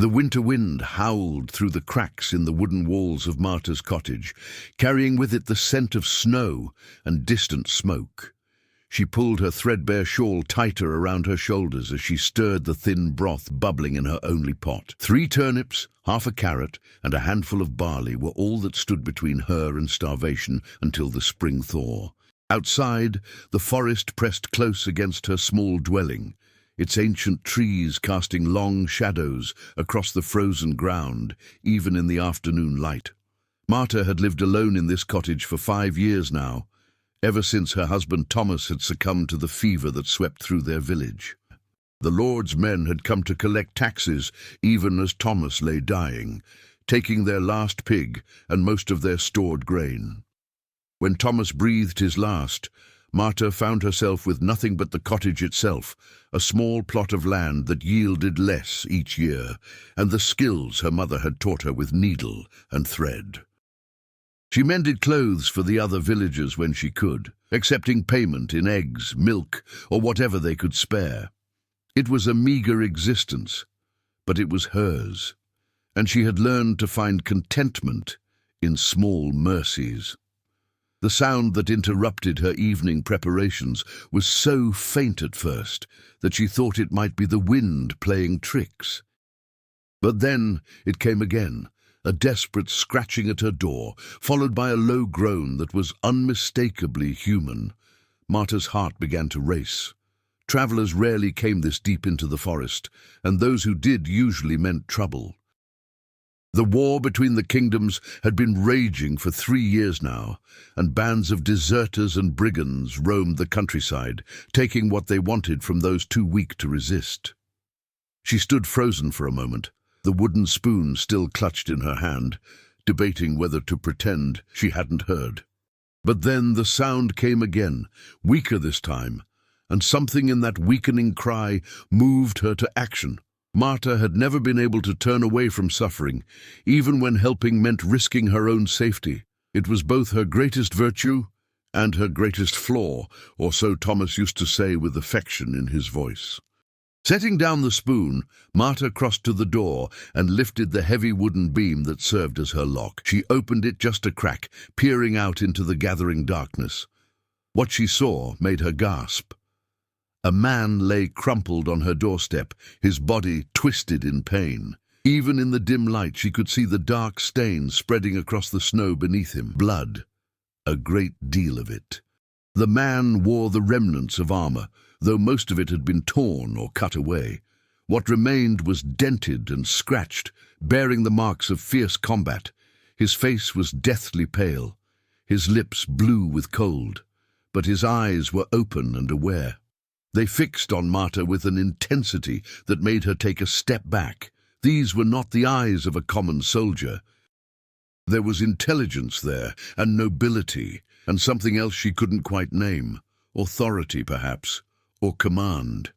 The winter wind howled through the cracks in the wooden walls of Marta's cottage, carrying with it the scent of snow and distant smoke. She pulled her threadbare shawl tighter around her shoulders as she stirred the thin broth bubbling in her only pot. 3 turnips, half a carrot, and a handful of barley were all that stood between her and starvation until the spring thaw. Outside, the forest pressed close against her small dwelling, its ancient trees casting long shadows across the frozen ground, even in the afternoon light. Marta had lived alone in this cottage for 5 years now, ever since her husband Thomas had succumbed to the fever that swept through their village. The Lord's men had come to collect taxes even as Thomas lay dying, taking their last pig and most of their stored grain. When Thomas breathed his last, Marta found herself with nothing but the cottage itself, a small plot of land that yielded less each year, and the skills her mother had taught her with needle and thread. She mended clothes for the other villagers when she could, accepting payment in eggs, milk, or whatever they could spare. It was a meager existence, but it was hers, and she had learned to find contentment in small mercies. The sound that interrupted her evening preparations was so faint at first that she thought it might be the wind playing tricks. But then it came again, a desperate scratching at her door, followed by a low groan that was unmistakably human. Marta's heart began to race. Travellers rarely came this deep into the forest, and those who did usually meant trouble. The war between the kingdoms had been raging for 3 years now, and bands of deserters and brigands roamed the countryside, taking what they wanted from those too weak to resist. She stood frozen for a moment, the wooden spoon still clutched in her hand, debating whether to pretend she hadn't heard. But then the sound came again, weaker this time, and something in that weakening cry moved her to action. Marta had never been able to turn away from suffering, even when helping meant risking her own safety. It was both her greatest virtue and her greatest flaw, or so Thomas used to say with affection in his voice. Setting down the spoon, Marta crossed to the door and lifted the heavy wooden beam that served as her lock. She opened it just a crack, peering out into the gathering darkness. What she saw made her gasp. A man lay crumpled on her doorstep, his body twisted in pain. Even in the dim light she could see the dark stain spreading across the snow beneath him. Blood, a great deal of it. The man wore the remnants of armor, though most of it had been torn or cut away. What remained was dented and scratched, bearing the marks of fierce combat. His face was deathly pale, his lips blue with cold, but his eyes were open and aware. They fixed on Marta with an intensity that made her take a step back. These were not the eyes of a common soldier. There was intelligence there, and nobility, and something else she couldn't quite name. Authority, perhaps, or command.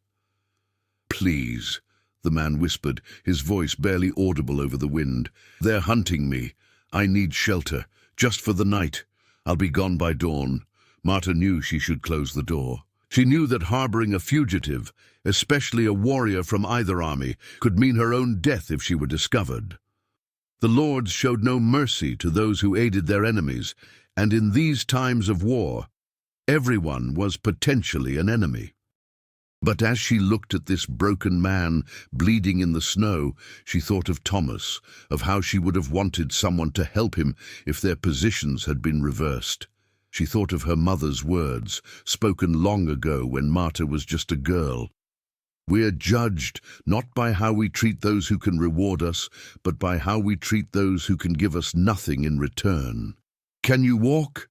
"Please," the man whispered, his voice barely audible over the wind. "They're hunting me. I need shelter, just for the night. I'll be gone by dawn." Marta knew she should close the door. She knew that harboring a fugitive, especially a warrior from either army, could mean her own death if she were discovered. The lords showed no mercy to those who aided their enemies, and in these times of war, everyone was potentially an enemy. But as she looked at this broken man bleeding in the snow, she thought of Thomas, of how she would have wanted someone to help him if their positions had been reversed. She thought of her mother's words, spoken long ago when Marta was just a girl. "We are judged not by how we treat those who can reward us, but by how we treat those who can give us nothing in return." "Can you walk?"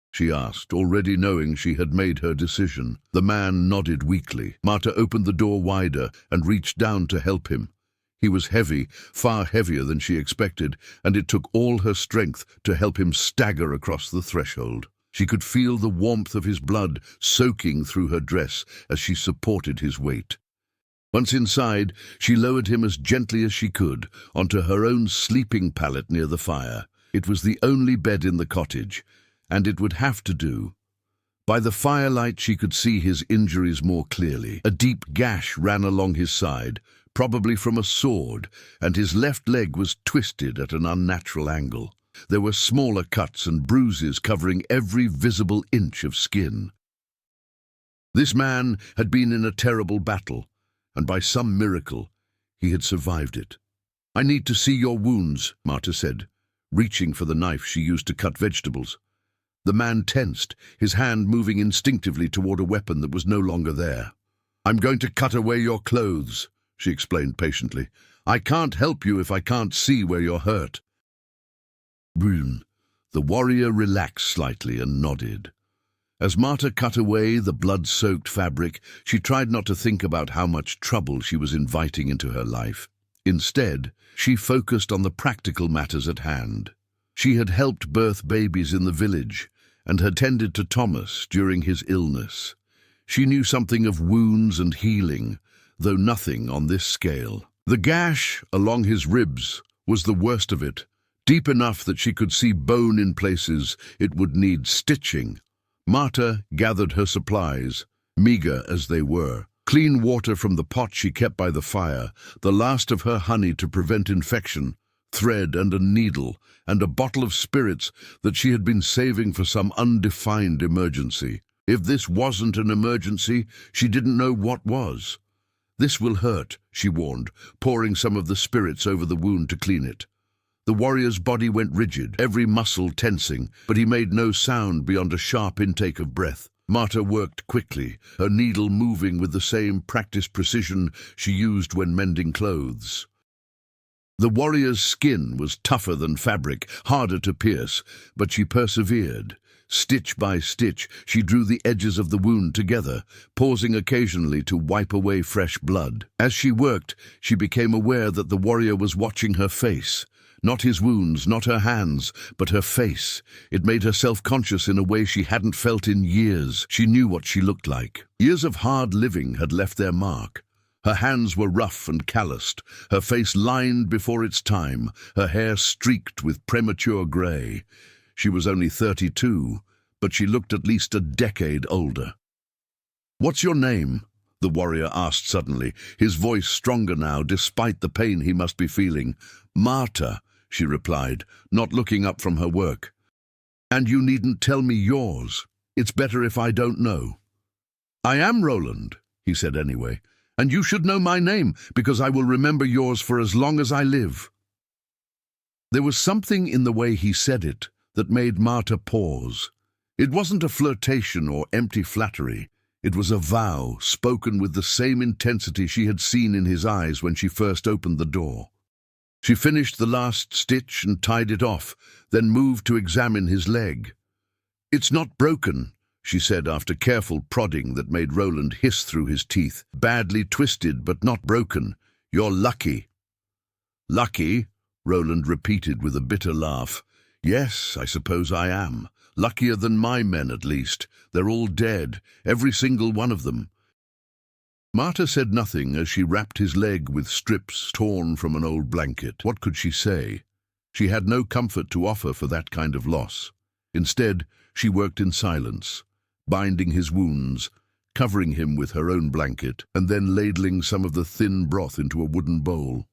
she asked, already knowing she had made her decision. The man nodded weakly. Marta opened the door wider and reached down to help him. He was heavy, far heavier than she expected, and it took all her strength to help him stagger across the threshold. She could feel the warmth of his blood soaking through her dress as she supported his weight. Once inside, she lowered him as gently as she could onto her own sleeping pallet near the fire. It was the only bed in the cottage, and it would have to do. By the firelight she could see his injuries more clearly. A deep gash ran along his side, probably from a sword, and his left leg was twisted at an unnatural angle. There were smaller cuts and bruises covering every visible inch of skin. This man had been in a terrible battle, and by some miracle, he had survived it. "I need to see your wounds," Marta said, reaching for the knife she used to cut vegetables. The man tensed, his hand moving instinctively toward a weapon that was no longer there. "I'm going to cut away your clothes," she explained patiently. "I can't help you if I can't see where you're hurt." Boom. The warrior relaxed slightly and nodded. As Marta cut away the blood-soaked fabric, she tried not to think about how much trouble she was inviting into her life. Instead, she focused on the practical matters at hand. She had helped birth babies in the village and had tended to Thomas during his illness. She knew something of wounds and healing, though nothing on this scale. The gash along his ribs was the worst of it, deep enough that she could see bone in places it would need stitching. Marta gathered her supplies, meager as they were. Clean water from the pot she kept by the fire, the last of her honey to prevent infection, thread and a needle, and a bottle of spirits that she had been saving for some undefined emergency. If this wasn't an emergency, she didn't know what was. "This will hurt," she warned, pouring some of the spirits over the wound to clean it. The warrior's body went rigid, every muscle tensing, but he made no sound beyond a sharp intake of breath. Marta worked quickly, her needle moving with the same practiced precision she used when mending clothes. The warrior's skin was tougher than fabric, harder to pierce, but she persevered. Stitch by stitch, she drew the edges of the wound together, pausing occasionally to wipe away fresh blood. As she worked, she became aware that the warrior was watching her face. Not his wounds, not her hands, but her face. It made her self-conscious in a way she hadn't felt in years. She knew what she looked like. Years of hard living had left their mark. Her hands were rough and calloused, her face lined before its time, her hair streaked with premature grey. She was only 32, but she looked at least a decade older. "What's your name?" the warrior asked suddenly, his voice stronger now despite the pain he must be feeling. "Marta," she replied, not looking up from her work. "And you needn't tell me yours. It's better if I don't know." "I am Roland," he said anyway, "and you should know my name, because I will remember yours for as long as I live." There was something in the way he said it that made Marta pause. It wasn't a flirtation or empty flattery. It was a vow, spoken with the same intensity she had seen in his eyes when she first opened the door. She finished the last stitch and tied it off, then moved to examine his leg. "It's not broken," she said after careful prodding that made Roland hiss through his teeth. "Badly twisted, but not broken. You're lucky." "Lucky?" Roland repeated with a bitter laugh. "Yes, I suppose I am. Luckier than my men, at least. They're all dead, every single one of them." Marta said nothing as she wrapped his leg with strips torn from an old blanket. What could she say? She had no comfort to offer for that kind of loss. Instead, she worked in silence, binding his wounds, covering him with her own blanket, and then ladling some of the thin broth into a wooden bowl.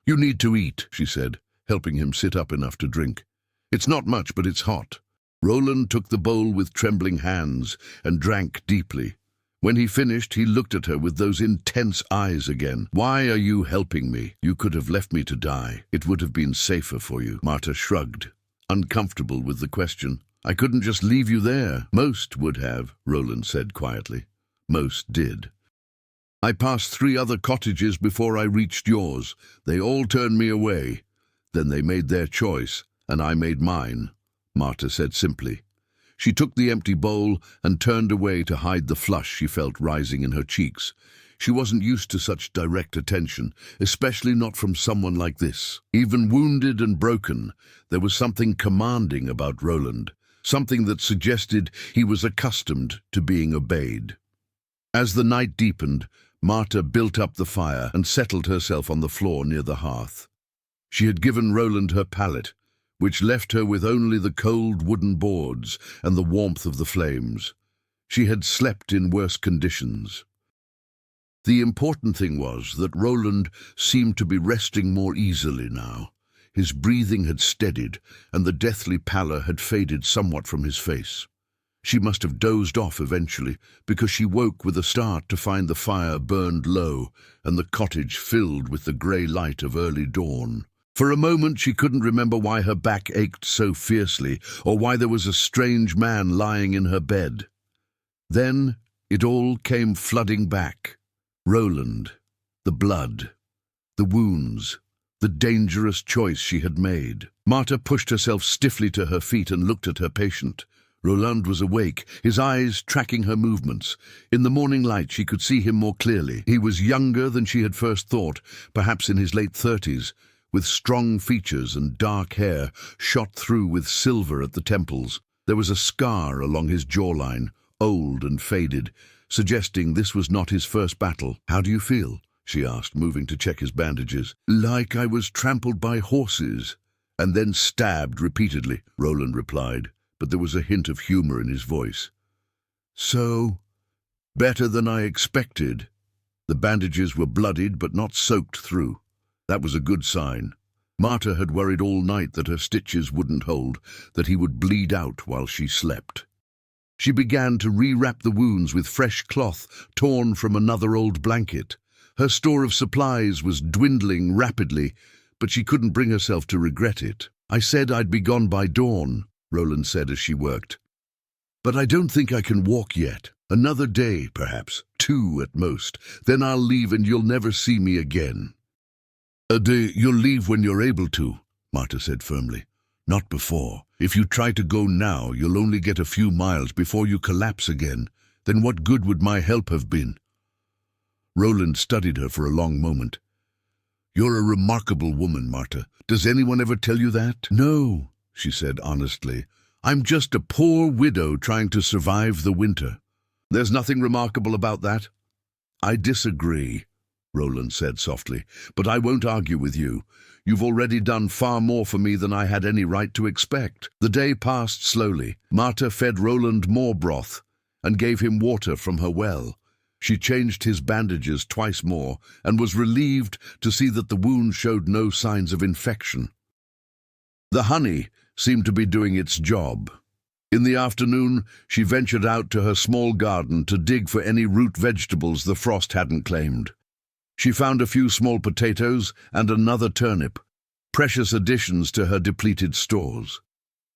"You need to eat," she said, helping him sit up enough to drink. "It's not much, but it's hot." Roland took the bowl with trembling hands and drank deeply. When he finished, he looked at her with those intense eyes again. "Why are you helping me? You could have left me to die. It would have been safer for you." Marta shrugged, uncomfortable with the question. "I couldn't just leave you there." "Most would have," Roland said quietly. "Most did. I passed 3 other cottages before I reached yours. They all turned me away. Then they made their choice, and I made mine," Marta said simply. She took the empty bowl and turned away to hide the flush she felt rising in her cheeks. She wasn't used to such direct attention, especially not from someone like this. Even wounded and broken, there was something commanding about Roland, something that suggested he was accustomed to being obeyed. As the night deepened, Marta built up the fire and settled herself on the floor near the hearth. She had given Roland her pallet, which left her with only the cold wooden boards and the warmth of the flames. She had slept in worse conditions. The important thing was that Roland seemed to be resting more easily now. His breathing had steadied, and the deathly pallor had faded somewhat from his face. She must have dozed off eventually, because she woke with a start to find the fire burned low and the cottage filled with the grey light of early dawn. For a moment she couldn't remember why her back ached so fiercely, or why there was a strange man lying in her bed. Then it all came flooding back. Roland, the blood, the wounds, the dangerous choice she had made. Marta pushed herself stiffly to her feet and looked at her patient. Roland was awake, his eyes tracking her movements. In the morning light she could see him more clearly. He was younger than she had first thought, perhaps in his late 30s, with strong features and dark hair shot through with silver at the temples. There was a scar along his jawline, old and faded, suggesting this was not his first battle. "How do you feel?" she asked, moving to check his bandages. "Like I was trampled by horses, and then stabbed repeatedly," Roland replied, but there was a hint of humor in his voice. "So, better than I expected." The bandages were bloodied but not soaked through. That was a good sign. Marta had worried all night that her stitches wouldn't hold, that he would bleed out while she slept. She began to rewrap the wounds with fresh cloth torn from another old blanket. Her store of supplies was dwindling rapidly, but she couldn't bring herself to regret it. "I said I'd be gone by dawn," Roland said as she worked. "But I don't think I can walk yet. Another day, perhaps, 2 at most. Then I'll leave and you'll never see me again." "A day you'll leave when you're able to," Marta said firmly. "Not before. If you try to go now, you'll only get a few miles before you collapse again. Then what good would my help have been?" Roland studied her for a long moment. "You're a remarkable woman, Marta. Does anyone ever tell you that?" "No," she said honestly. "I'm just a poor widow trying to survive the winter." "There's nothing remarkable about that." "I disagree," Roland said softly, "but I won't argue with you. You've already done far more for me than I had any right to expect." The day passed slowly. Marta fed Roland more broth and gave him water from her well. She changed his bandages twice more and was relieved to see that the wound showed no signs of infection. The honey seemed to be doing its job. In the afternoon, she ventured out to her small garden to dig for any root vegetables the frost hadn't claimed. She found a few small potatoes and another turnip, precious additions to her depleted stores.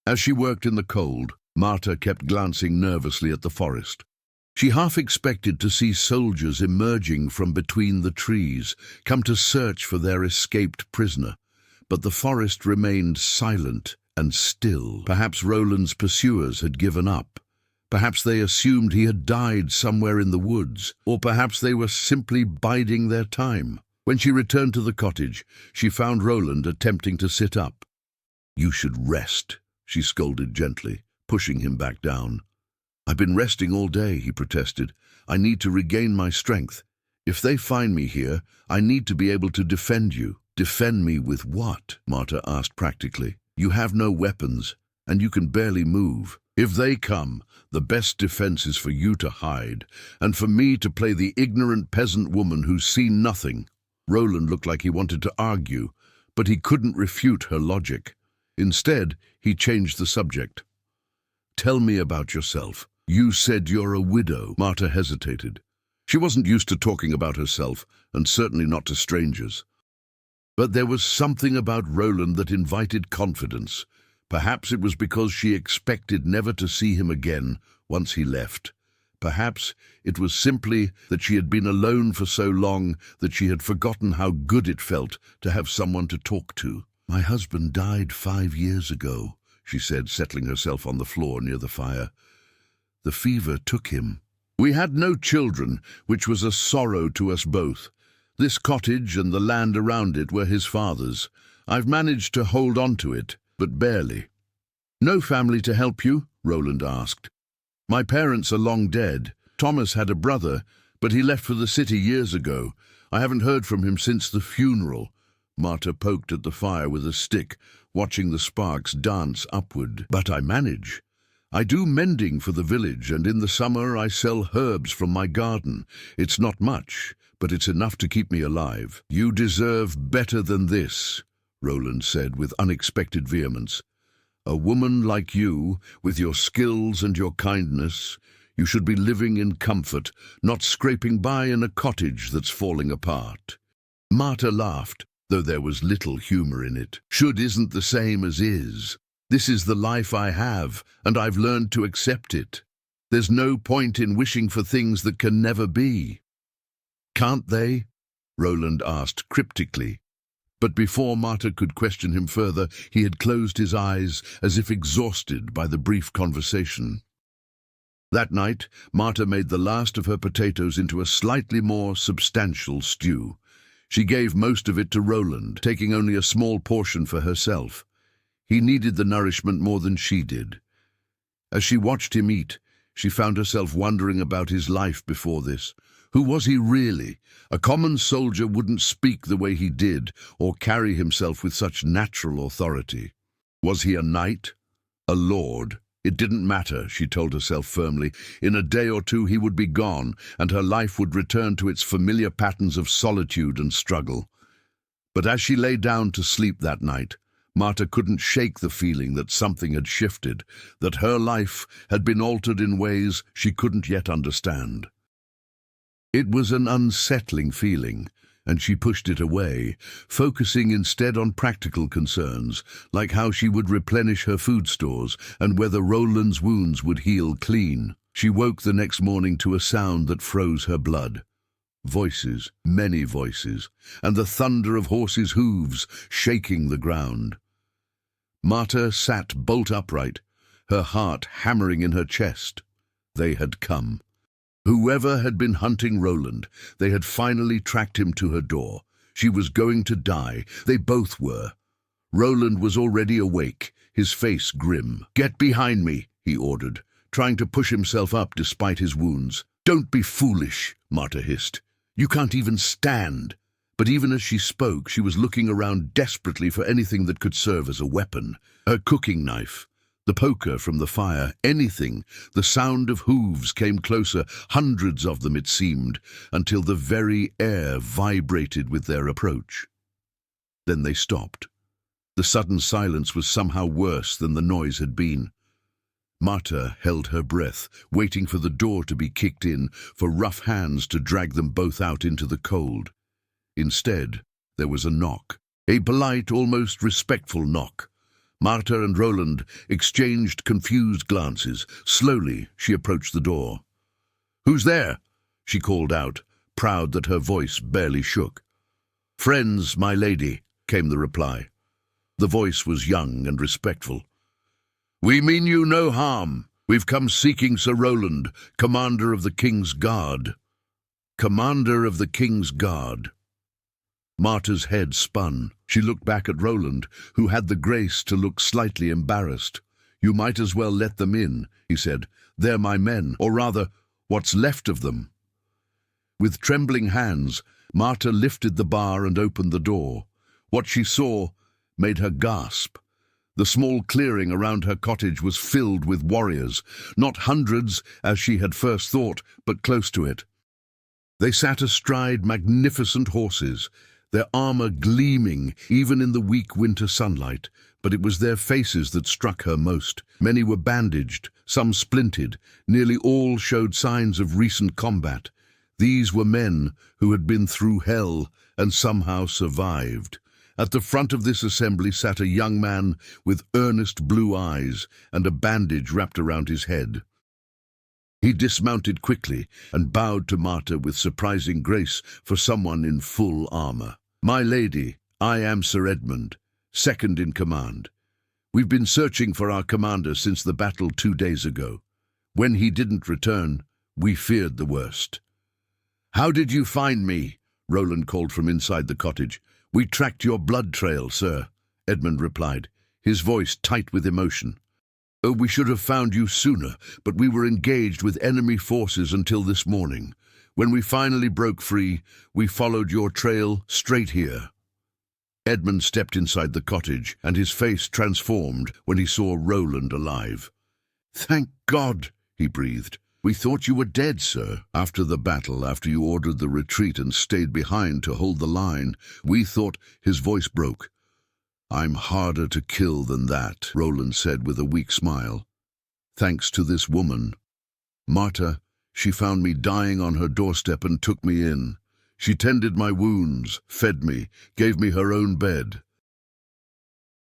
As she worked in the cold, Marta kept glancing nervously at the forest. She half expected to see soldiers emerging from between the trees, come to search for their escaped prisoner. But the forest remained silent and still. Perhaps Roland's pursuers had given up. Perhaps they assumed he had died somewhere in the woods, or perhaps they were simply biding their time. When she returned to the cottage, she found Roland attempting to sit up. "You should rest," she scolded gently, pushing him back down. "I've been resting all day," he protested. "I need to regain my strength. If they find me here, I need to be able to defend you." "Defend me with what?" Marta asked practically. "You have no weapons, and you can barely move. If they come, the best defense is for you to hide, and for me to play the ignorant peasant woman who's seen nothing." Roland looked like he wanted to argue, but he couldn't refute her logic. Instead, he changed the subject. "Tell me about yourself. You said you're a widow." Marta hesitated. She wasn't used to talking about herself, and certainly not to strangers. But there was something about Roland that invited confidence. Perhaps it was because she expected never to see him again once he left. Perhaps it was simply that she had been alone for so long that she had forgotten how good it felt to have someone to talk to. "My husband died 5 years ago," she said, settling herself on the floor near the fire. "The fever took him. We had no children, which was a sorrow to us both. This cottage and the land around it were his father's. I've managed to hold on to it, but barely." "No family to help you?" Roland asked. "My parents are long dead. Thomas had a brother, but he left for the city years ago. I haven't heard from him since the funeral." Marta poked at the fire with a stick, watching the sparks dance upward. "But I manage. I do mending for the village, and in the summer I sell herbs from my garden. It's not much, but it's enough to keep me alive. You deserve better than this, Roland said with unexpected vehemence. A woman like you, with your skills and your kindness, you should be living in comfort, not scraping by in a cottage that's falling apart. Marta laughed, though there was little humor in it. Should isn't the same as is. This is the life I have, and I've learned to accept it. There's no point in wishing for things that can never be. Can't they? Roland asked cryptically. But before Marta could question him further, he had closed his eyes as if exhausted by the brief conversation. That night, Marta made the last of her potatoes into a slightly more substantial stew. She gave most of it to Roland, taking only a small portion for herself. He needed the nourishment more than she did. As she watched him eat, she found herself wondering about his life before this. Who was he really? A common soldier wouldn't speak the way he did or carry himself with such natural authority. Was he a knight? A lord? It didn't matter, she told herself firmly. In a day or two he would be gone, and her life would return to its familiar patterns of solitude and struggle. But as she lay down to sleep that night, Marta couldn't shake the feeling that something had shifted, that her life had been altered in ways she couldn't yet understand. It was an unsettling feeling, and she pushed it away, focusing instead on practical concerns, like how she would replenish her food stores and whether Roland's wounds would heal clean. She woke the next morning to a sound that froze her blood. Voices, many voices, and the thunder of horses' hooves shaking the ground. Marta sat bolt upright, her heart hammering in her chest. They had come. Whoever had been hunting Roland, they had finally tracked him to her door. She was going to die. They both were. Roland was already awake, his face grim. "Get behind me," he ordered, trying to push himself up despite his wounds. "Don't be foolish," Marta hissed. "You can't even stand." But even as she spoke, she was looking around desperately for anything that could serve as a weapon. Her cooking knife, the poker from the fire, anything. The sound of hooves came closer, hundreds of them it seemed, until the very air vibrated with their approach. Then they stopped. The sudden silence was somehow worse than the noise had been. Marta held her breath, waiting for the door to be kicked in, for rough hands to drag them both out into the cold. Instead, there was a knock, a polite, almost respectful knock. Marta and Roland exchanged confused glances. Slowly, she approached the door. "Who's there?" she called out, proud that her voice barely shook. "Friends, my lady," came the reply. The voice was young and respectful. "We mean you no harm. We've come seeking Sir Roland, commander of the King's Guard." Commander of the King's Guard. Marta's head spun. She looked back at Roland, who had the grace to look slightly embarrassed. "You might as well let them in," he said. "They're my men, or rather, what's left of them." With trembling hands, Marta lifted the bar and opened the door. What she saw made her gasp. The small clearing around her cottage was filled with warriors, not hundreds, as she had first thought, but close to it. They sat astride magnificent horses, their armor gleaming even in the weak winter sunlight, but it was their faces that struck her most. Many were bandaged, some splintered, nearly all showed signs of recent combat. These were men who had been through hell and somehow survived. At the front of this assembly sat a young man with earnest blue eyes and a bandage wrapped around his head. He dismounted quickly and bowed to Marta with surprising grace for someone in full armor. "My lady, I am Sir Edmund, second in command. We've been searching for our commander since the battle 2 days ago. When he didn't return, we feared the worst." "How did you find me?" Roland called from inside the cottage. "We tracked your blood trail, sir," Edmund replied, his voice tight with emotion. "Oh, we should have found you sooner, but we were engaged with enemy forces until this morning. When we finally broke free, we followed your trail straight here." Edmund stepped inside the cottage, and his face transformed when he saw Roland alive. "Thank God," he breathed. We thought you were dead, sir. After the battle, after you ordered the retreat and stayed behind to hold the line, we thought—" His voice broke. "I'm harder to kill than that," Roland said with a weak smile. "Thanks to this woman. Marta, she found me dying on her doorstep and took me in. She tended my wounds, fed me, gave me her own bed.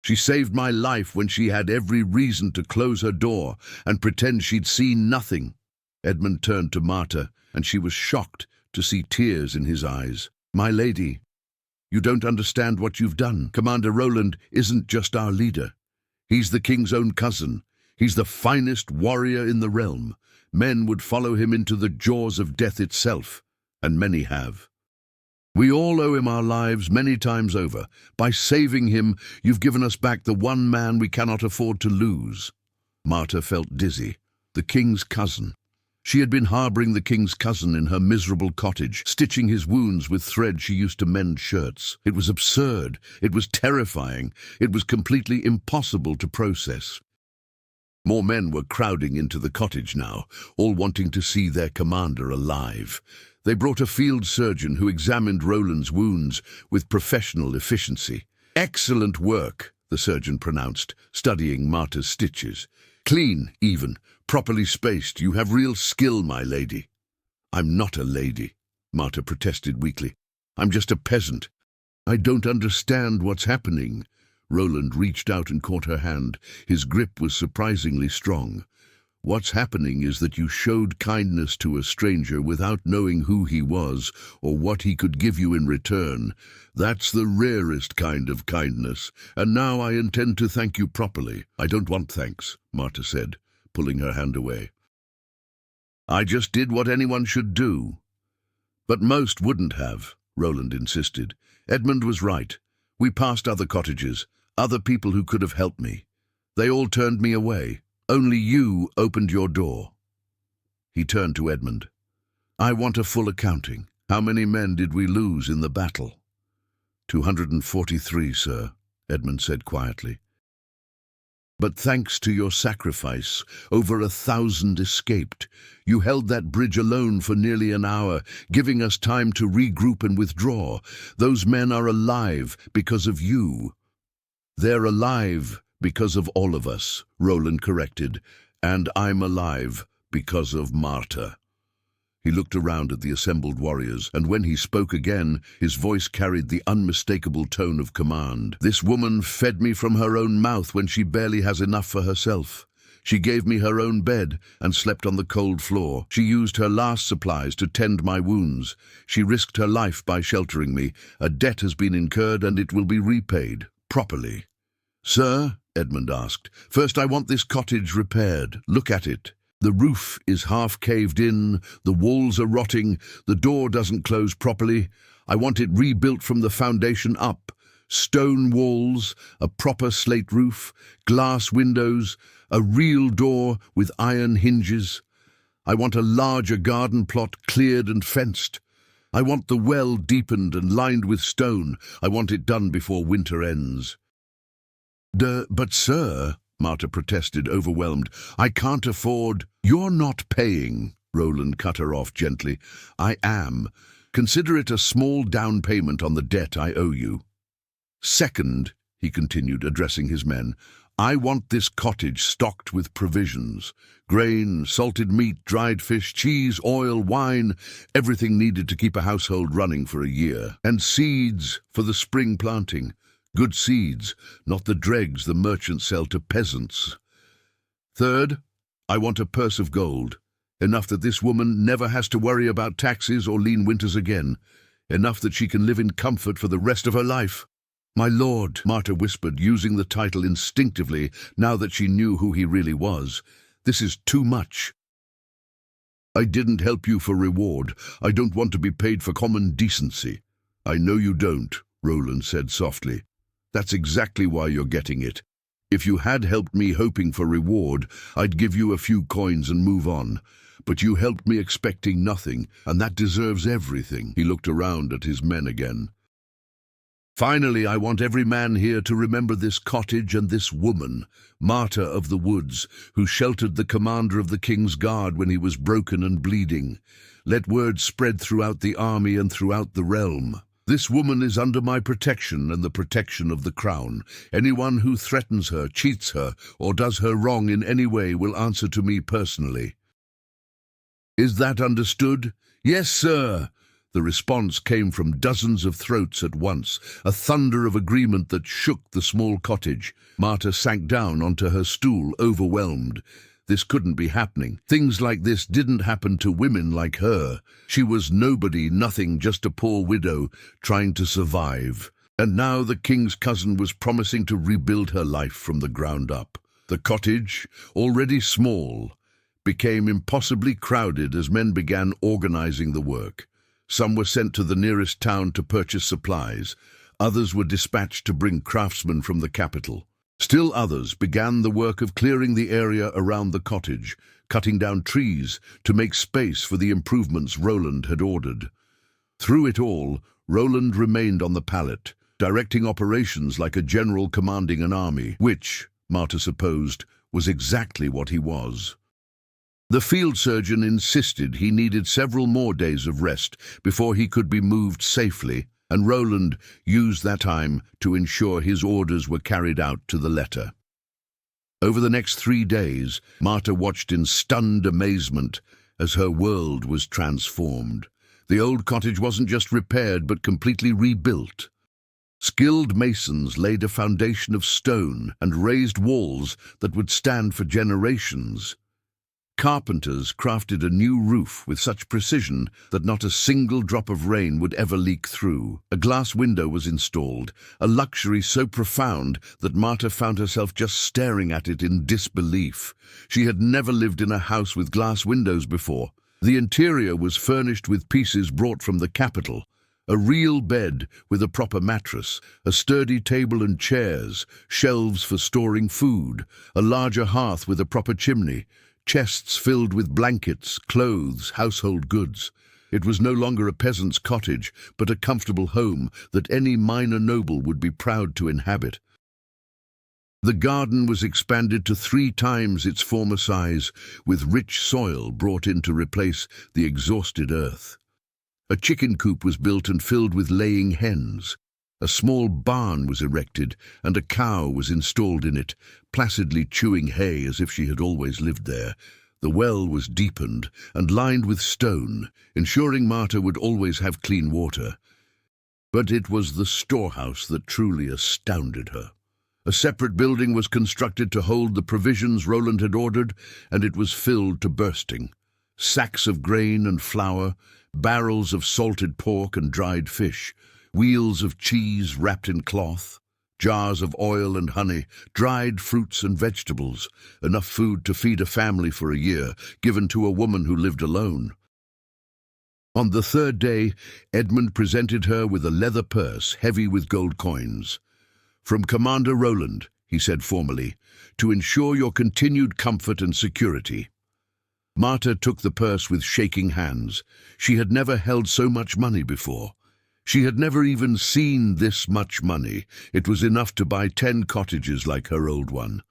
She saved my life when she had every reason to close her door and pretend she'd seen nothing." Edmund turned to Marta, and she was shocked to see tears in his eyes. "My lady, you don't understand what you've done. Commander Roland isn't just our leader. He's the king's own cousin. He's the finest warrior in the realm. Men would follow him into the jaws of death itself, and many have. We all owe him our lives many times over. By saving him, you've given us back the one man we cannot afford to lose." Marta felt dizzy. The king's cousin. She had been harboring the king's cousin in her miserable cottage, stitching his wounds with thread she used to mend shirts. It was absurd. It was terrifying. It was completely impossible to process. More men were crowding into the cottage now, all wanting to see their commander alive. They brought a field surgeon who examined Roland's wounds with professional efficiency. "Excellent work," the surgeon pronounced, studying Marta's stitches. "Clean, even, properly spaced. You have real skill, my lady." "I'm not a lady," Marta protested weakly. "I'm just a peasant. I don't understand what's happening." Roland reached out and caught her hand. His grip was surprisingly strong. "What's happening is that you showed kindness to a stranger without knowing who he was or what he could give you in return. That's the rarest kind of kindness, and now I intend to thank you properly." "I don't want thanks," Marta said, pulling her hand away. "I just did what anyone should do." "But most wouldn't have," Roland insisted. "Edmund was right. We passed other cottages, other people who could have helped me. They all turned me away. Only you opened your door." He turned to Edmund. "I want a full accounting. How many men did we lose in the battle?" 243, sir," Edmund said quietly. "But thanks to your sacrifice, over 1,000 escaped. You held that bridge alone for nearly an hour, giving us time to regroup and withdraw. Those men are alive because of you." "They're alive because of all of us," Roland corrected, "and I'm alive because of Marta." He looked around at the assembled warriors, and when he spoke again, his voice carried the unmistakable tone of command. "This woman fed me from her own mouth when she barely has enough for herself. She gave me her own bed and slept on the cold floor. She used her last supplies to tend my wounds. She risked her life by sheltering me. A debt has been incurred and it will be repaid, properly." "Sir," Edmund asked, "first I want this cottage repaired. Look at it. The roof is half caved in, the walls are rotting, the door doesn't close properly. I want it rebuilt from the foundation up. Stone walls, a proper slate roof, glass windows, a real door with iron hinges. I want a larger garden plot cleared and fenced. I want the well deepened and lined with stone. I want it done before winter ends." But sir," Marta protested, overwhelmed, "I can't afford—" "You're not paying," Roland cut her off gently. "I am. Consider it a small down payment on the debt I owe you. Second," he continued, addressing his men, "I want this cottage stocked with provisions. Grain, salted meat, dried fish, cheese, oil, wine, everything needed to keep a household running for a year. And seeds for the spring planting. Good seeds, not the dregs the merchants sell to peasants. Third, I want a purse of gold, enough that this woman never has to worry about taxes or lean winters again, enough that she can live in comfort for the rest of her life." "My lord," Marta whispered, using the title instinctively now that she knew who he really was, "this is too much." "I didn't help you for reward. I don't want to be paid for common decency." "I know you don't," Roland said softly. "That's exactly why you're getting it. If you had helped me hoping for reward, I'd give you a few coins and move on. But you helped me expecting nothing, and that deserves everything." He looked around at his men again. Finally, I want every man here to remember this cottage and this woman, martyr of the woods, who sheltered the commander of the king's guard when he was broken and bleeding. Let word spread throughout the army and throughout the realm. This woman is under my protection and the protection of the crown. Anyone who threatens her, cheats her, or does her wrong in any way will answer to me personally. Is that understood? Yes, sir. The response came from dozens of throats at once, a thunder of agreement that shook the small cottage. Marta sank down onto her stool, overwhelmed. This couldn't be happening. Things like this didn't happen to women like her. She was nobody, nothing, just a poor widow trying to survive. And now the king's cousin was promising to rebuild her life from the ground up. The cottage, already small, became impossibly crowded as men began organizing the work. Some were sent to the nearest town to purchase supplies. Others were dispatched to bring craftsmen from the capital. Still others began the work of clearing the area around the cottage, cutting down trees to make space for the improvements Roland had ordered. Through it all, Roland remained on the pallet, directing operations like a general commanding an army, which, Marta supposed, was exactly what he was. The field surgeon insisted he needed several more days of rest before he could be moved safely, and Roland used that time to ensure his orders were carried out to the letter. Over the next 3 days, Marta watched in stunned amazement as her world was transformed. The old cottage wasn't just repaired but completely rebuilt. Skilled masons laid a foundation of stone and raised walls that would stand for generations. Carpenters crafted a new roof with such precision that not a single drop of rain would ever leak through. A glass window was installed, a luxury so profound that Marta found herself just staring at it in disbelief. She had never lived in a house with glass windows before. The interior was furnished with pieces brought from the capital. A real bed with a proper mattress, a sturdy table and chairs, shelves for storing food, a larger hearth with a proper chimney, chests filled with blankets, clothes, household goods. It was no longer a peasant's cottage, but a comfortable home that any minor noble would be proud to inhabit. The garden was expanded to 3 times its former size, with rich soil brought in to replace the exhausted earth. A chicken coop was built and filled with laying hens. A small barn was erected, and a cow was installed in it, placidly chewing hay as if she had always lived there. The well was deepened and lined with stone, ensuring Marta would always have clean water. But it was the storehouse that truly astounded her. A separate building was constructed to hold the provisions Roland had ordered, and it was filled to bursting. Sacks of grain and flour, barrels of salted pork and dried fish, wheels of cheese wrapped in cloth, jars of oil and honey, dried fruits and vegetables, enough food to feed a family for a year, given to a woman who lived alone. On the 3rd day, Edmund presented her with a leather purse heavy with gold coins. "From Commander Roland," he said formally, "to ensure your continued comfort and security." Marta took the purse with shaking hands. She had never held so much money before. She had never even seen this much money. It was enough to buy 10 cottages like her old one.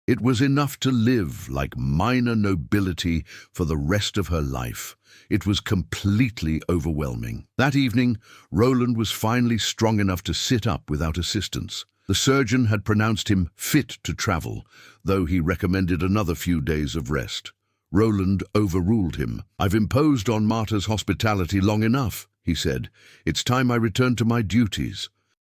It was enough to live like minor nobility for the rest of her life. It was completely overwhelming. That evening, Roland was finally strong enough to sit up without assistance. The surgeon had pronounced him fit to travel, though he recommended another few days of rest. Roland overruled him. "I've imposed on Marta's hospitality long enough," he said. "It's time I returned to my duties."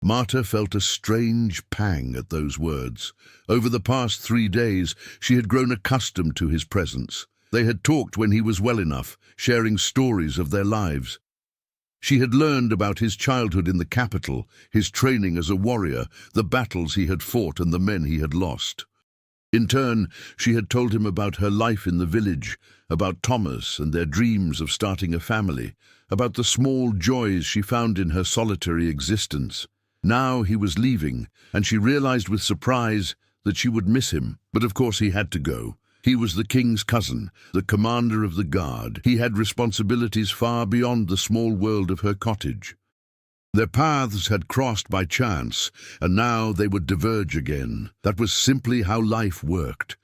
Marta felt a strange pang at those words. Over the past 3 days, she had grown accustomed to his presence. They had talked when he was well enough, sharing stories of their lives. She had learned about his childhood in the capital, his training as a warrior, the battles he had fought and the men he had lost. In turn, she had told him about her life in the village, about Thomas and their dreams of starting a family, about the small joys she found in her solitary existence. Now he was leaving, and she realized with surprise that she would miss him. But of course he had to go. He was the king's cousin, the commander of the guard. He had responsibilities far beyond the small world of her cottage. Their paths had crossed by chance, and now they would diverge again. That was simply how life worked.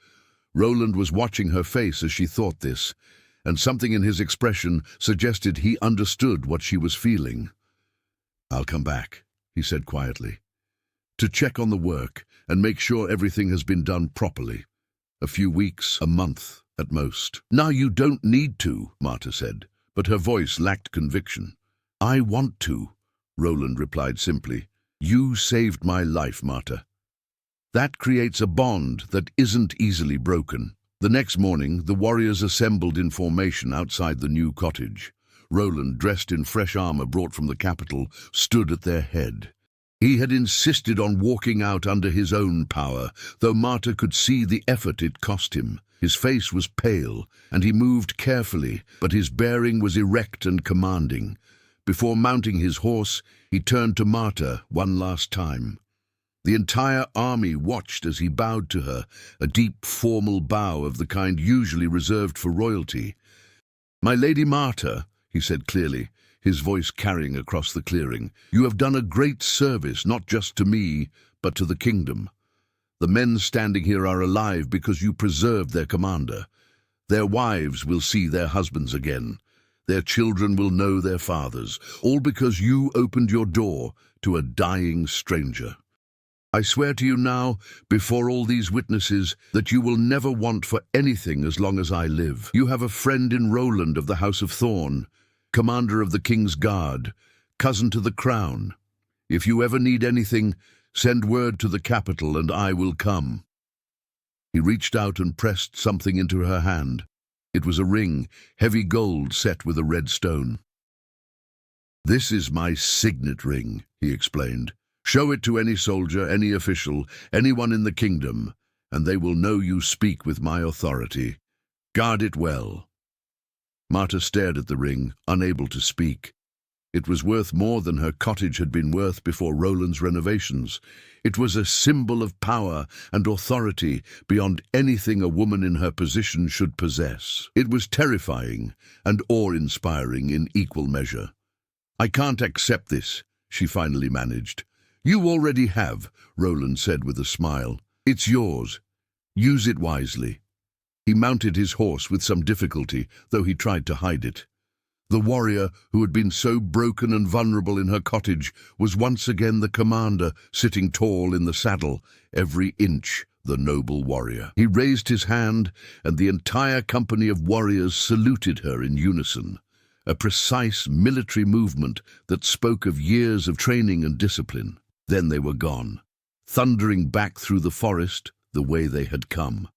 Roland was watching her face as she thought this, and something in his expression suggested he understood what she was feeling. "I'll come back," he said quietly, "to check on the work and make sure everything has been done properly. A few weeks, a month at most." "Now you don't need to," Marta said, but her voice lacked conviction. "I want to," Roland replied simply. "You saved my life, Marta. That creates a bond that isn't easily broken." The next morning, the warriors assembled in formation outside the new cottage. Roland, dressed in fresh armor brought from the capital, stood at their head. He had insisted on walking out under his own power, though Marta could see the effort it cost him. His face was pale, and he moved carefully, but his bearing was erect and commanding. Before mounting his horse, he turned to Marta one last time. The entire army watched as he bowed to her, a deep, formal bow of the kind usually reserved for royalty. "My Lady Marta," he said clearly, his voice carrying across the clearing, "you have done a great service, not just to me, but to the kingdom. The men standing here are alive because you preserved their commander. Their wives will see their husbands again. Their children will know their fathers, all because you opened your door to a dying stranger. I swear to you now, before all these witnesses, that you will never want for anything as long as I live. You have a friend in Roland of the House of Thorn, commander of the King's Guard, cousin to the crown. If you ever need anything, send word to the capital and I will come." He reached out and pressed something into her hand. It was a ring, heavy gold set with a red stone. "This is my signet ring," he explained. "Show it to any soldier, any official, anyone in the kingdom, and they will know you speak with my authority. Guard it well." Marta stared at the ring, unable to speak. It was worth more than her cottage had been worth before Roland's renovations. It was a symbol of power and authority beyond anything a woman in her position should possess. It was terrifying and awe-inspiring in equal measure. "I can't accept this," she finally managed. "You already have," Roland said with a smile. "It's yours. Use it wisely." He mounted his horse with some difficulty, though he tried to hide it. The warrior who had been so broken and vulnerable in her cottage was once again the commander, sitting tall in the saddle, every inch the noble warrior. He raised his hand, and the entire company of warriors saluted her in unison, a precise military movement that spoke of years of training and discipline. Then they were gone, thundering back through the forest the way they had come.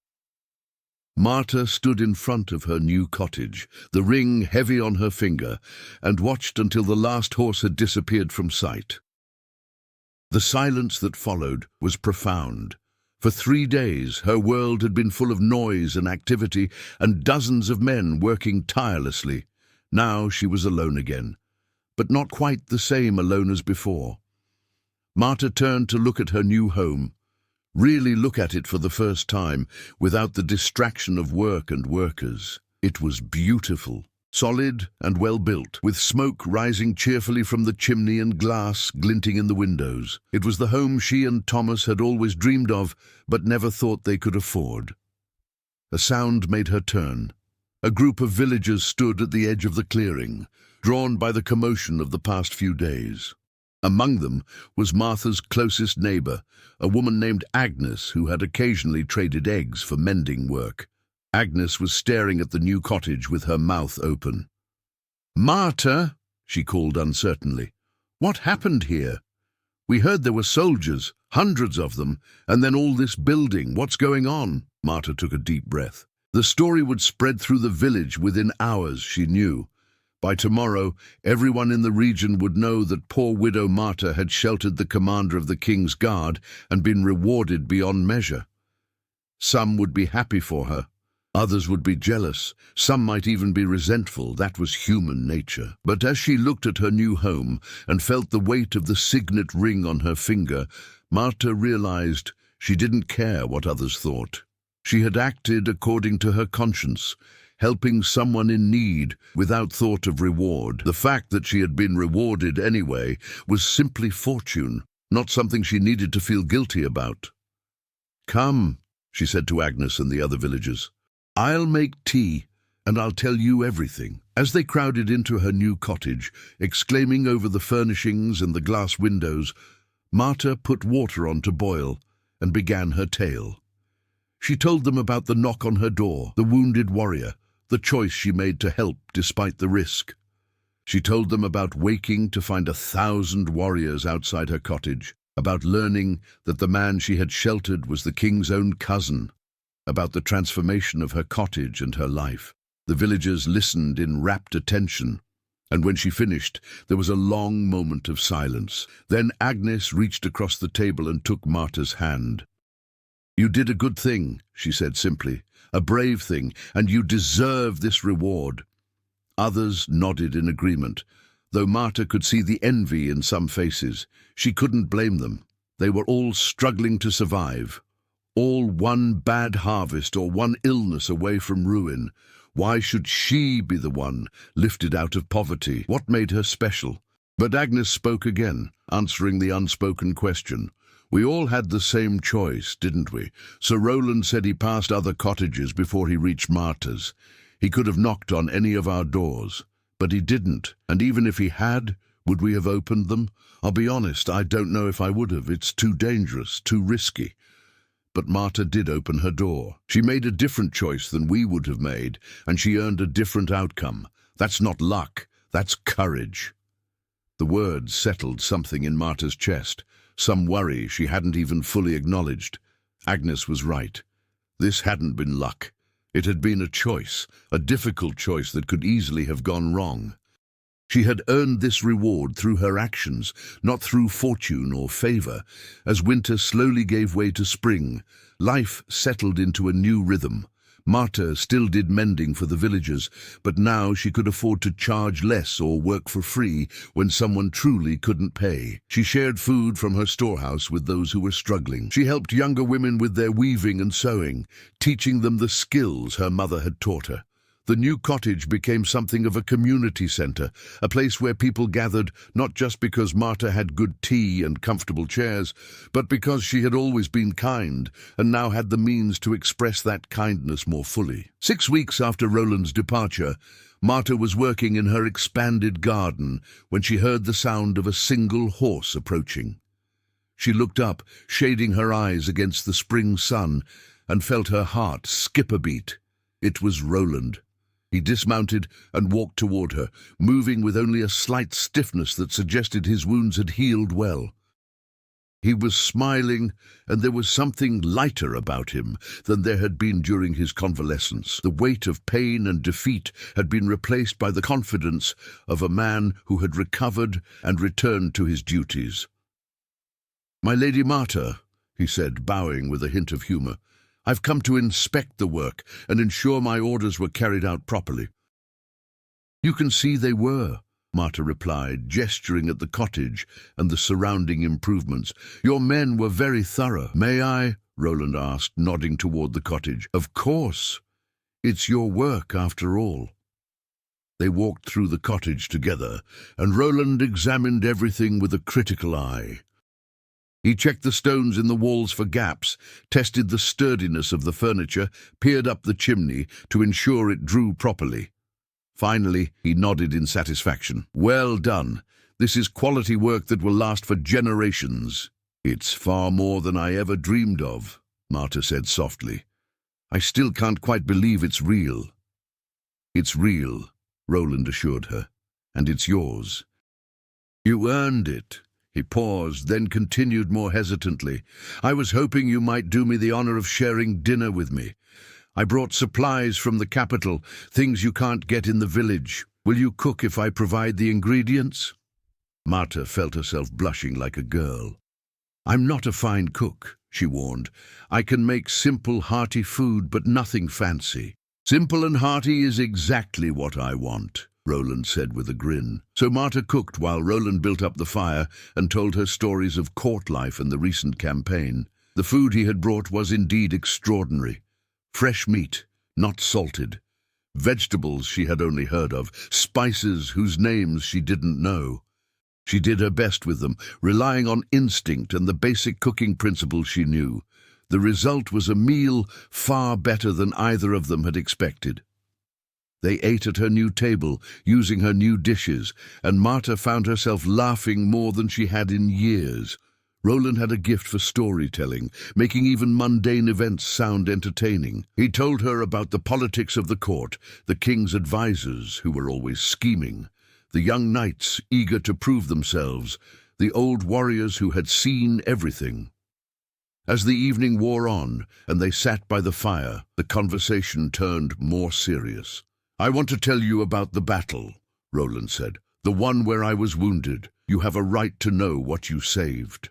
Marta stood in front of her new cottage, the ring heavy on her finger, and watched until the last horse had disappeared from sight. The silence that followed was profound. For 3 days her world had been full of noise and activity, and dozens of men working tirelessly. Now she was alone again, but not quite the same alone as before. Marta turned to look at her new home, really look at it for the first time, without the distraction of work and workers. It was beautiful, solid and well built, with smoke rising cheerfully from the chimney and glass glinting in the windows. It was the home she and Thomas had always dreamed of, but never thought they could afford. A sound made her turn. A group of villagers stood at the edge of the clearing, drawn by the commotion of the past few days. Among them was Martha's closest neighbor, a woman named Agnes, who had occasionally traded eggs for mending work. Agnes was staring at the new cottage with her mouth open. "Marta," she called uncertainly, "what happened here? We heard there were soldiers, hundreds of them, and then all this building. What's going on?" Marta took a deep breath. The story would spread through the village within hours, she knew. By tomorrow, everyone in the region would know that poor widow Marta had sheltered the commander of the King's Guard and been rewarded beyond measure. Some would be happy for her. Others would be jealous. Some might even be resentful. That was human nature. But as she looked at her new home and felt the weight of the signet ring on her finger, Marta realized she didn't care what others thought. She had acted according to her conscience, helping someone in need without thought of reward. The fact that she had been rewarded anyway was simply fortune, not something she needed to feel guilty about. "Come," she said to Agnes and the other villagers. "I'll make tea, and I'll tell you everything." As they crowded into her new cottage, exclaiming over the furnishings and the glass windows, Marta put water on to boil and began her tale. She told them about the knock on her door, the wounded warrior, the choice she made to help despite the risk. She told them about waking to find 1,000 warriors outside her cottage, about learning that the man she had sheltered was the king's own cousin, about the transformation of her cottage and her life. The villagers listened in rapt attention, and when she finished, there was a long moment of silence. Then Agnes reached across the table and took Marta's hand. "You did a good thing," she said simply, "a brave thing, and you deserve this reward." Others nodded in agreement. Though Marta could see the envy in some faces, she couldn't blame them. They were all struggling to survive, all one bad harvest or one illness away from ruin. Why should she be the one lifted out of poverty? What made her special? But Agnes spoke again, answering the unspoken question. "We all had the same choice, didn't we? Sir Roland said he passed other cottages before he reached Marta's. He could have knocked on any of our doors, but he didn't. And even if he had, would we have opened them? I'll be honest, I don't know if I would have. It's too dangerous, too risky." But Marta did open her door. She made a different choice than we would have made, and she earned a different outcome. That's not luck, that's courage. The words settled something in Marta's chest, some worry she hadn't even fully acknowledged. Agnes was right. This hadn't been luck. It had been a choice, a difficult choice that could easily have gone wrong. She had earned this reward through her actions, not through fortune or favor. As winter slowly gave way to spring, life settled into a new rhythm. Marta still did mending for the villagers, but now she could afford to charge less or work for free when someone truly couldn't pay. She shared food from her storehouse with those who were struggling. She helped younger women with their weaving and sewing, teaching them the skills her mother had taught her. The new cottage became something of a community center, a place where people gathered not just because Marta had good tea and comfortable chairs, but because she had always been kind and now had the means to express that kindness more fully. 6 weeks after Roland's departure, Marta was working in her expanded garden when she heard the sound of a single horse approaching. She looked up, shading her eyes against the spring sun, and felt her heart skip a beat. It was Roland. He dismounted and walked toward her, moving with only a slight stiffness that suggested his wounds had healed well. He was smiling, and there was something lighter about him than there had been during his convalescence. The weight of pain and defeat had been replaced by the confidence of a man who had recovered and returned to his duties. "My Lady Marta," he said, bowing with a hint of humor, "I've come to inspect the work and ensure my orders were carried out properly." "You can see they were," Marta replied, gesturing at the cottage and the surrounding improvements. "Your men were very thorough." "May I?" Roland asked, nodding toward the cottage. "Of course. It's your work, after all." They walked through the cottage together, and Roland examined everything with a critical eye. He checked the stones in the walls for gaps, tested the sturdiness of the furniture, peered up the chimney to ensure it drew properly. Finally, he nodded in satisfaction. "Well done. This is quality work that will last for generations." "It's far more than I ever dreamed of," Marta said softly. "I still can't quite believe it's real." "It's real," Roland assured her, "and it's yours. You earned it." He paused, then continued more hesitantly. "I was hoping you might do me the honor of sharing dinner with me. I brought supplies from the capital, things you can't get in the village. Will you cook if I provide the ingredients?" Marta felt herself blushing like a girl. "I'm not a fine cook," she warned. "I can make simple, hearty food, but nothing fancy." "Simple and hearty is exactly what I want," Roland said with a grin. So Marta cooked while Roland built up the fire and told her stories of court life and the recent campaign. The food he had brought was indeed extraordinary. Fresh meat, not salted. vegetables she had only heard of, spices whose names she didn't know. She did her best with them, relying on instinct and the basic cooking principles she knew. The result was a meal far better than either of them had expected. They ate at her new table, using her new dishes, and Marta found herself laughing more than she had in years. Roland had a gift for storytelling, making even mundane events sound entertaining. He told her about the politics of the court, the king's advisors who were always scheming, the young knights eager to prove themselves, the old warriors who had seen everything. As the evening wore on and they sat by the fire, the conversation turned more serious. "I want to tell you about the battle," Roland said. "The one where I was wounded. You have a right to know what you saved."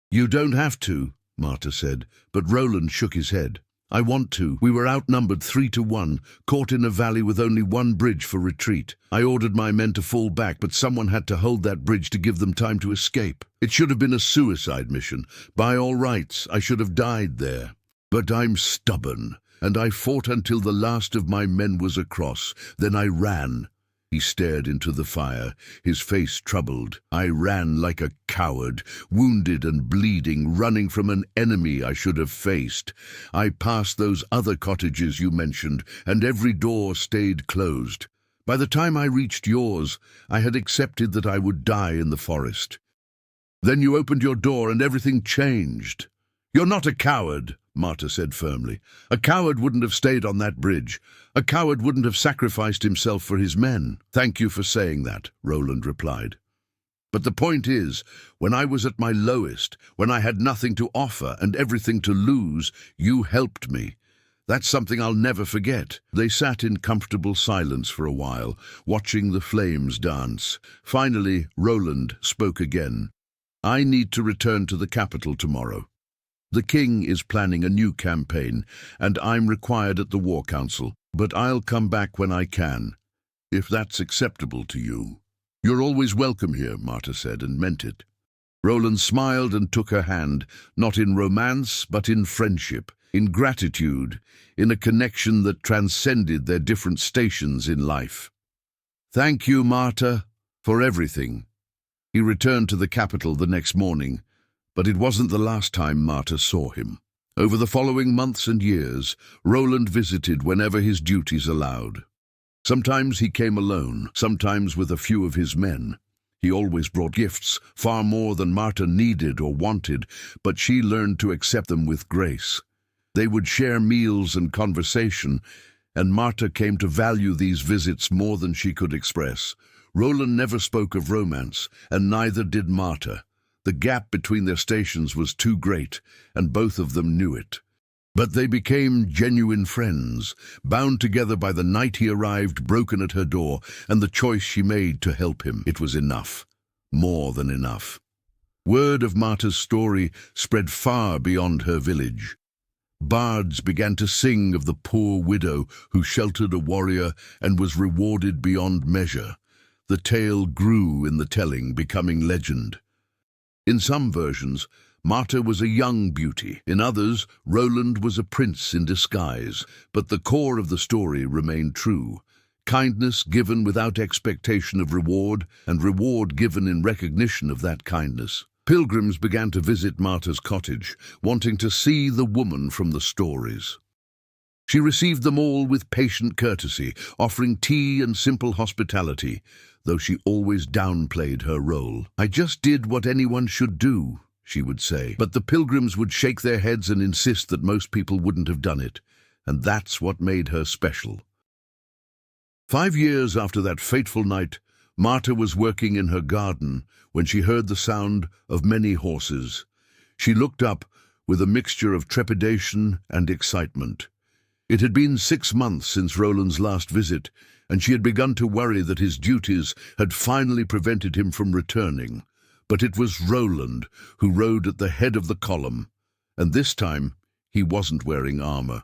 "You don't have to," Marta said, but Roland shook his head. "I want to. We were outnumbered 3-1, caught in a valley with only one bridge for retreat. I ordered my men to fall back, but someone had to hold that bridge to give them time to escape. It should have been a suicide mission. By all rights, I should have died there. But I'm stubborn, and I fought until the last of my men was across. Then I ran." He stared into the fire, his face troubled. "I ran like a coward, wounded and bleeding, running from an enemy I should have faced. I passed those other cottages you mentioned, and every door stayed closed. By the time I reached yours, I had accepted that I would die in the forest. Then you opened your door and everything changed." "You're not a coward," Marta said firmly. "A coward wouldn't have stayed on that bridge. A coward wouldn't have sacrificed himself for his men." "Thank you for saying that," Roland replied. "But the point is, when I was at my lowest, when I had nothing to offer and everything to lose, you helped me. That's something I'll never forget." They sat in comfortable silence for a while, watching the flames dance. Finally, Roland spoke again. "I need to return to the capital tomorrow. The king is planning a new campaign, and I'm required at the War Council, but I'll come back when I can, if that's acceptable to you." "You're always welcome here," Marta said, and meant it. Roland smiled and took her hand, not in romance, but in friendship, in gratitude, in a connection that transcended their different stations in life. "Thank you, Marta, for everything." He returned to the capital the next morning, but it wasn't the last time Marta saw him. Over the following months and years, Roland visited whenever his duties allowed. Sometimes he came alone, sometimes with a few of his men. He always brought gifts, far more than Marta needed or wanted, but she learned to accept them with grace. They would share meals and conversation, and Marta came to value these visits more than she could express. Roland never spoke of romance, and neither did Marta. The gap between their stations was too great, and both of them knew it. But they became genuine friends, bound together by the night he arrived broken at her door and the choice she made to help him. It was enough, more than enough. Word of Marta's story spread far beyond her village. Bards began to sing of the poor widow who sheltered a warrior and was rewarded beyond measure. The tale grew in the telling, becoming legend. In some versions, Marta was a young beauty. In others, Roland was a prince in disguise. But the core of the story remained true. Kindness given without expectation of reward, and reward given in recognition of that kindness. Pilgrims began to visit Marta's cottage, wanting to see the woman from the stories. She received them all with patient courtesy, offering tea and simple hospitality, though she always downplayed her role. "I just did what anyone should do," she would say. But the pilgrims would shake their heads and insist that most people wouldn't have done it, and that's what made her special. 5 years after that fateful night, Marta was working in her garden when she heard the sound of many horses. She looked up with a mixture of trepidation and excitement. It had been 6 months since Roland's last visit, and she had begun to worry that his duties had finally prevented him from returning. But it was Roland who rode at the head of the column, and this time he wasn't wearing armor.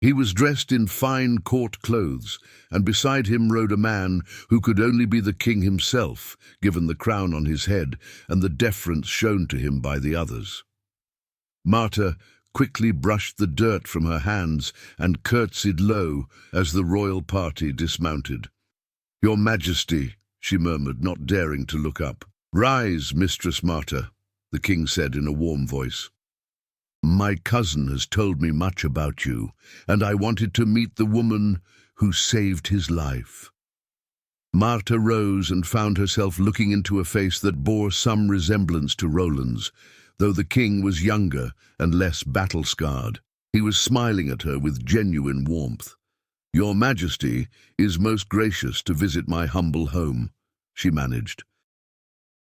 He was dressed in fine court clothes, and beside him rode a man who could only be the king himself, given the crown on his head and the deference shown to him by the others. Marta quickly brushed the dirt from her hands and curtsied low as the royal party dismounted. "Your Majesty," she murmured, not daring to look up. "Rise, Mistress Marta," the king said in a warm voice. "My cousin has told me much about you, and I wanted to meet the woman who saved his life." Marta rose and found herself looking into a face that bore some resemblance to Roland's, though the king was younger and less battle-scarred. He was smiling at her with genuine warmth. "Your Majesty is most gracious to visit my humble home," she managed.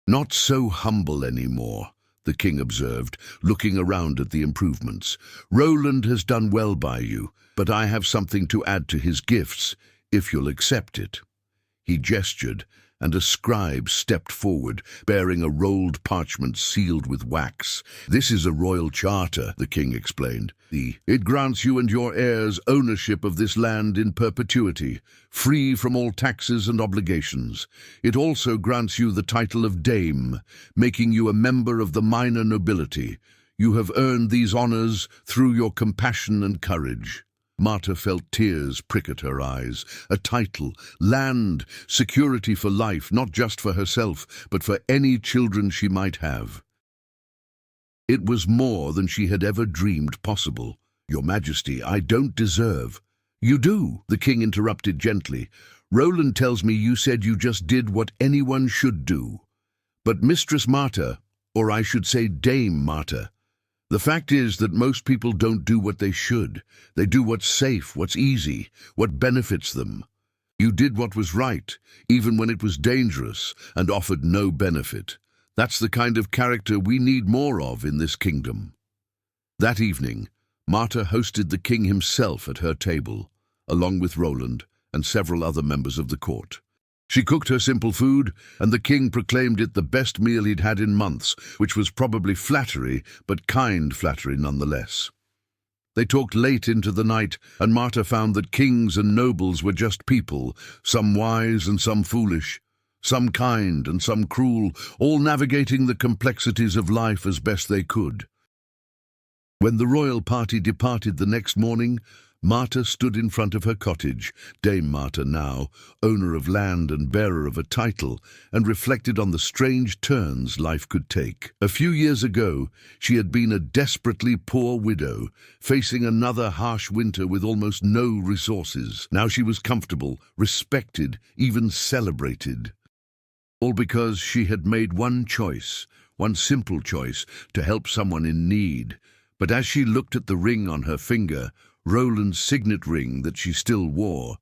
"Not so humble anymore," the king observed, looking around at the improvements. "Roland has done well by you, but I have something to add to his gifts, if you'll accept it." He gestured, and a scribe stepped forward, bearing a rolled parchment sealed with wax. "This is a royal charter," the king explained. "It grants you and your heirs ownership of this land in perpetuity, free from all taxes and obligations. It also grants you the title of Dame, making you a member of the minor nobility. You have earned these honors through your compassion and courage." Marta felt tears prick at her eyes. A title, land, security for life, not just for herself, but for any children she might have. It was more than she had ever dreamed possible. "Your Majesty, I don't deserve—" "You do," the king interrupted gently. "Roland tells me you said you just did what anyone should do. But Mistress Marta, or I should say Dame Marta, the fact is that most people don't do what they should. They do what's safe, what's easy, what benefits them. You did what was right, even when it was dangerous and offered no benefit. That's the kind of character we need more of in this kingdom." That evening, Marta hosted the king himself at her table, along with Roland and several other members of the court. She cooked her simple food, and the king proclaimed it the best meal he'd had in months, which was probably flattery, but kind flattery nonetheless. They talked late into the night, and Marta found that kings and nobles were just people, some wise and some foolish, some kind and some cruel, all navigating the complexities of life as best they could. When the royal party departed the next morning, Marta stood in front of her cottage, Dame Marta now, owner of land and bearer of a title, and reflected on the strange turns life could take. A few years ago, she had been a desperately poor widow, facing another harsh winter with almost no resources. Now she was comfortable, respected, even celebrated. All because she had made one choice, one simple choice, to help someone in need. But as she looked at the ring on her finger, Roland's signet ring that she still wore,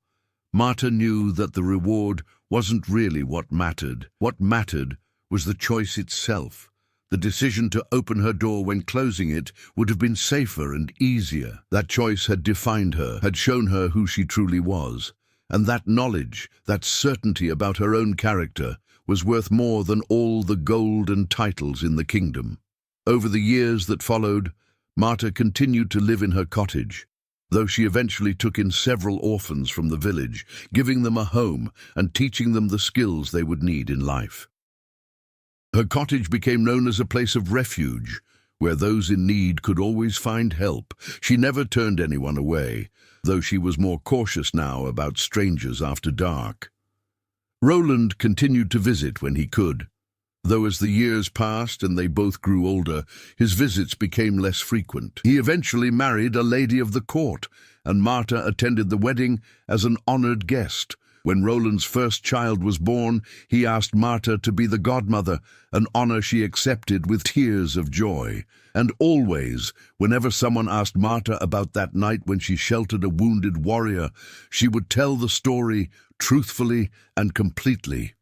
Marta knew that the reward wasn't really what mattered. What mattered was the choice itself. The decision to open her door when closing it would have been safer and easier. That choice had defined her, had shown her who she truly was. And that knowledge, that certainty about her own character, was worth more than all the gold and titles in the kingdom. Over the years that followed, Marta continued to live in her cottage, though she eventually took in several orphans from the village, giving them a home and teaching them the skills they would need in life. Her cottage became known as a place of refuge, where those in need could always find help. She never turned anyone away, though she was more cautious now about strangers after dark. Roland continued to visit when he could, though as the years passed and they both grew older, his visits became less frequent. He eventually married a lady of the court, and Marta attended the wedding as an honored guest. When Roland's first child was born, he asked Marta to be the godmother, an honor she accepted with tears of joy. And always, whenever someone asked Marta about that night when she sheltered a wounded warrior, she would tell the story truthfully and completely.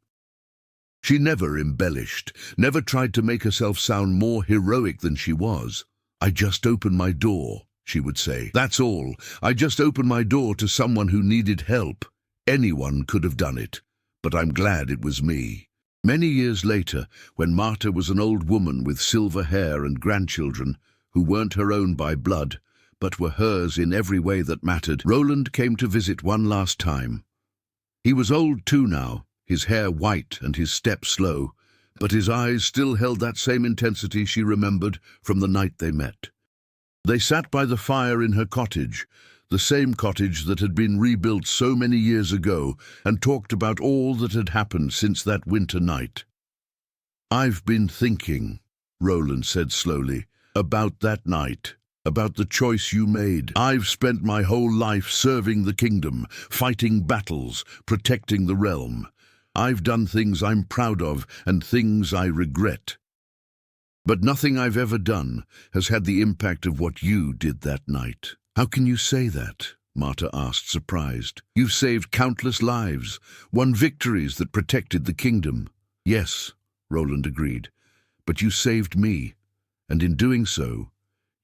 She never embellished, never tried to make herself sound more heroic than she was. "I just opened my door," she would say. "That's all. I just opened my door to someone who needed help. Anyone could have done it, but I'm glad it was me." Many years later, when Marta was an old woman with silver hair and grandchildren, who weren't her own by blood, but were hers in every way that mattered, Roland came to visit one last time. He was old too now, his hair white and his step slow, but his eyes still held that same intensity she remembered from the night they met. They sat by the fire in her cottage, the same cottage that had been rebuilt so many years ago, and talked about all that had happened since that winter night. "I've been thinking," Roland said slowly, "about that night, about the choice you made. I've spent my whole life serving the kingdom, fighting battles, protecting the realm. I've done things I'm proud of and things I regret. But nothing I've ever done has had the impact of what you did that night." "How can you say that?" Marta asked, surprised. "You've saved countless lives, won victories that protected the kingdom." "Yes," Roland agreed, "but you saved me, and in doing so,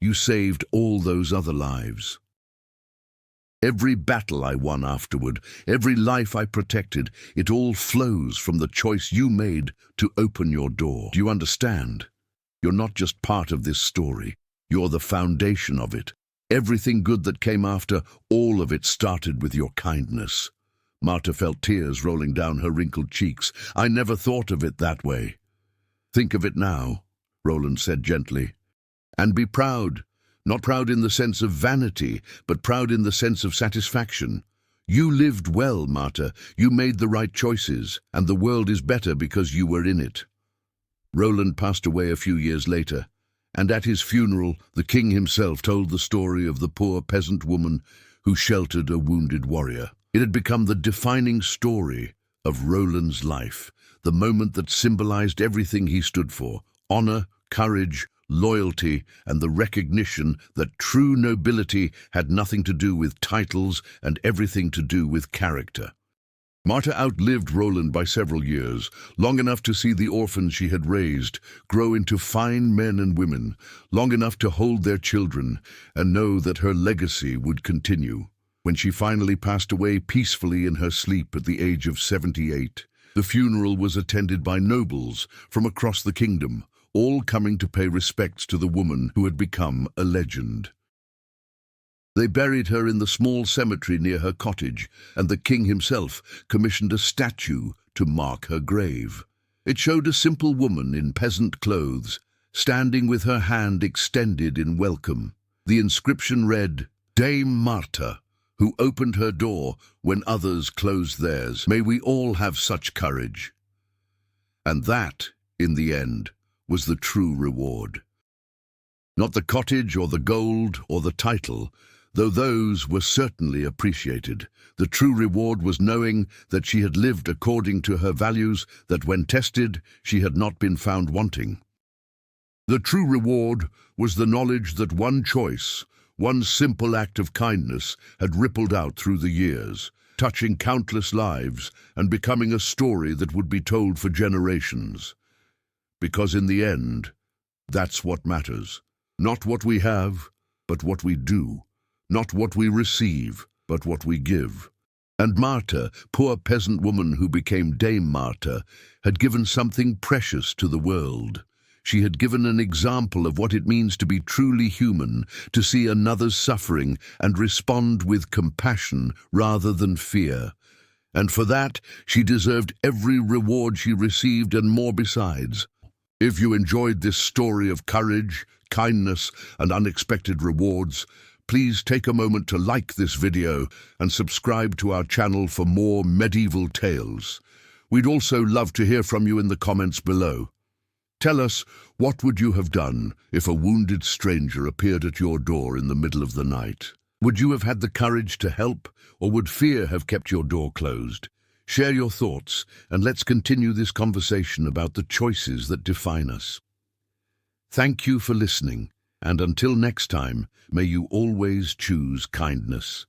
you saved all those other lives. Every battle I won afterward, every life I protected, it all flows from the choice you made to open your door. Do you understand? You're not just part of this story, you're the foundation of it. Everything good that came after, all of it started with your kindness." Marta felt tears rolling down her wrinkled cheeks. "I never thought of it that way." "Think of it now," Roland said gently. "And be proud, not proud in the sense of vanity, but proud in the sense of satisfaction. You lived well, Marta. You made the right choices, and the world is better because you were in it." Roland passed away a few years later, and at his funeral the king himself told the story of the poor peasant woman who sheltered a wounded warrior. It had become the defining story of Roland's life, the moment that symbolized everything he stood for: honor, courage, loyalty, and the recognition that true nobility had nothing to do with titles and everything to do with character. Marta outlived Roland by several years, long enough to see the orphans she had raised grow into fine men and women, long enough to hold their children and know that her legacy would continue. When she finally passed away peacefully in her sleep at the age of 78, the funeral was attended by nobles from across the kingdom, all coming to pay respects to the woman who had become a legend. They buried her in the small cemetery near her cottage, and the king himself commissioned a statue to mark her grave. It showed a simple woman in peasant clothes, standing with her hand extended in welcome. The inscription read, "Dame Marta, who opened her door when others closed theirs. May we all have such courage." And that, in the end, was the true reward. Not the cottage or the gold or the title, though those were certainly appreciated. The true reward was knowing that she had lived according to her values, that when tested, she had not been found wanting. The true reward was the knowledge that one choice, one simple act of kindness, had rippled out through the years, touching countless lives and becoming a story that would be told for generations. Because in the end, that's what matters. Not what we have, but what we do. Not what we receive, but what we give. And Marta, poor peasant woman who became Dame Marta, had given something precious to the world. She had given an example of what it means to be truly human, to see another's suffering and respond with compassion rather than fear. And for that, she deserved every reward she received and more besides. If you enjoyed this story of courage, kindness, and unexpected rewards, please take a moment to like this video and subscribe to our channel for more medieval tales. We'd also love to hear from you in the comments below. Tell us, what would you have done if a wounded stranger appeared at your door in the middle of the night? Would you have had the courage to help, or would fear have kept your door closed? Share your thoughts, and let's continue this conversation about the choices that define us. Thank you for listening, and until next time, may you always choose kindness.